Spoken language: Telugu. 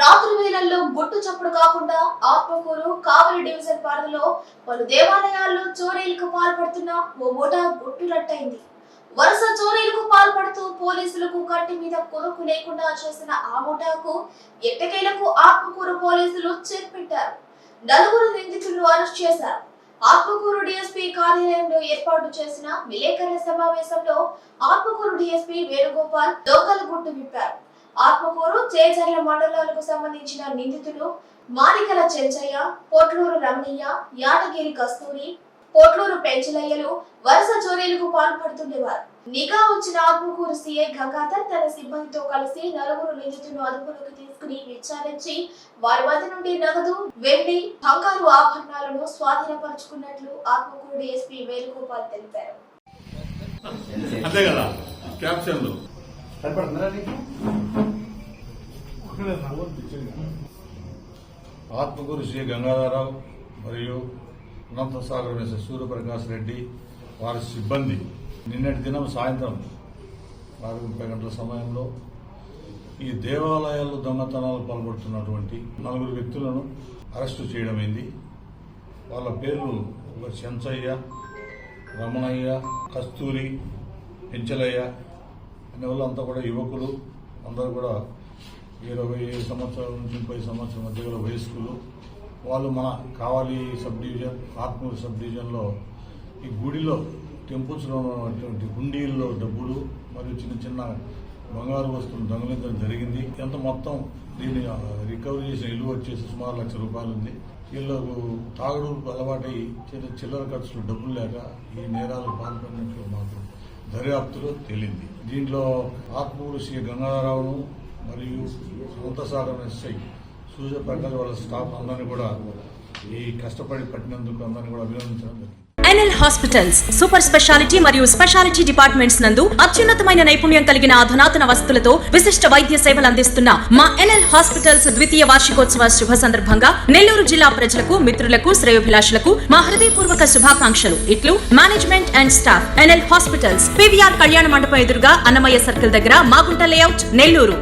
రాత్రి వేళల్లో గుట్టు చప్పుడు కాకుండా ఆత్మకూరు కావలి డివిజన్ పరిధిలో పలు దేవాలయాల్లో చోరీలకు పాల్పడుతున్న ఓ ముఠా గుట్టురట్టయింది. వరుస చోరీలకు పాల్పడుతూ పోలీసులకు కంటి మీద కొనుక్కు లేకుండా చేసిన ఆ ముఠాకు ఎట్టకేలకు ఆత్మకూరు పోలీసులు చెక్ పెట్టారు. 4 నిందితులను అరెస్ట్ చేశారు. ఆత్మకూరు డిఎస్పీ కార్యాలయంలో ఏర్పాటు చేసిన విలేకరుల సమావేశంలో ఆత్మకూరు డిఎస్పీ వేణుగోపాల్ దొంగల గుట్టు విప్పారు. ఆత్మకూరు చేజర్ల మండలాలకు సంబంధించిన నిందితులు మారికల చెంచయ్య, పోట్లూరు రమణయ్య, యాటగిరి కస్తూరి, పోట్లూరు పెంచలయ్యలు వరుస చోరీలకు పాల్పడుతుండేవారు. నిఘా వచ్చిన ఆత్మకూరు సీఐ గంగాధర్ తన సిబ్బందితో కలిసి 4 నిందితులను అదుపులోకి తీసుకుని విచారించి వారి వద్ద నుండి నగదు, వెండి, బంగారు ఆభరణాలను స్వాధీనపరుచుకున్నట్లు ఆత్మకూరు డిఎస్పీ వేణుగోపాల్ తెలిపారు. ఆత్మకూరు శ్రీ గంగాధరరావు మరియు అనంతసాగర్ మిస్టర్ సూర్యప్రకాష్ రెడ్డి వారి సిబ్బంది నిన్నటి దినం సాయంత్రం 4:30 గంటల సమయంలో ఈ దేవాలయాల్లో దొంగతనాలు పాల్పడుతున్నటువంటి 4 వ్యక్తులను అరెస్టు చేయడమైంది. వాళ్ళ పేర్లు చెంచయ్య, రమణయ్య, కస్తూరి, పెంచలయ్య అనే వాళ్ళంతా కూడా యువకులు. అందరూ కూడా 20 సంవత్సరాల నుంచి 30 సంవత్సరాల మధ్య వయస్కులు. వాళ్ళు మన కావలి సబ్ డివిజన్, ఆత్మూరు సబ్ డివిజన్లో ఈ గుడిలో టెంపుల్స్లో ఉన్నటువంటి హుండీల్లో డబ్బులు మరియు చిన్న చిన్న బంగారు వస్తువులు దొంగలించడం జరిగింది. ఎంత మొత్తం దీన్ని రికవరీ చేసిన ఇల్లు వచ్చేసి సుమారు ₹1,00,000 ఉంది. వీళ్ళకు తాగుడు అలవాటై చిల్లర ఖర్చులు డబ్బులు లేక ఈ నేరాలకు పాల్పడినట్లు మాకు దర్యాప్తులో తేలింది. దీంట్లో ఆత్మకూరు శ్రీ గంగాధరరావును మరియు అనంతసాగర్ ఎస్ఐ సూర్యప్రకాష్ వాళ్ళ స్టాఫ్ అందరినీ కూడా ఈ కష్టపడి పట్టినందుకు అందరినీ కూడా అభినందించడం జరిగింది. ఎన్ఎల్ హాస్పిటల్స్ సూపర్ స్పెషాలిటీ మరియు స్పెషాలిటీ డిపార్ట్మెంట్స్ నందు అత్యున్నతమైన నైపుణ్యం కలిగిన అధునాతన వసతులతో విశిష్ట వైద్య సేవలు అందిస్తున్న మా ఎన్ఎల్ హాస్పిటల్స్ 2వ వార్షికోత్సవ శుభ సందర్భంగా నెల్లూరు జిల్లా ప్రజలకు, మిత్రులకు, శ్రేయోభిలాషులకు మా హృదయపూర్వక శుభాకాంక్షలు. ఇట్లు management and staff. NL hospitals, PVR కళ్యాణ మండపం ఎదురుగా అన్నమయ్య సర్కిల్ దగ్గర, మాగుంట లేఅవుట్, నెల్లూరు.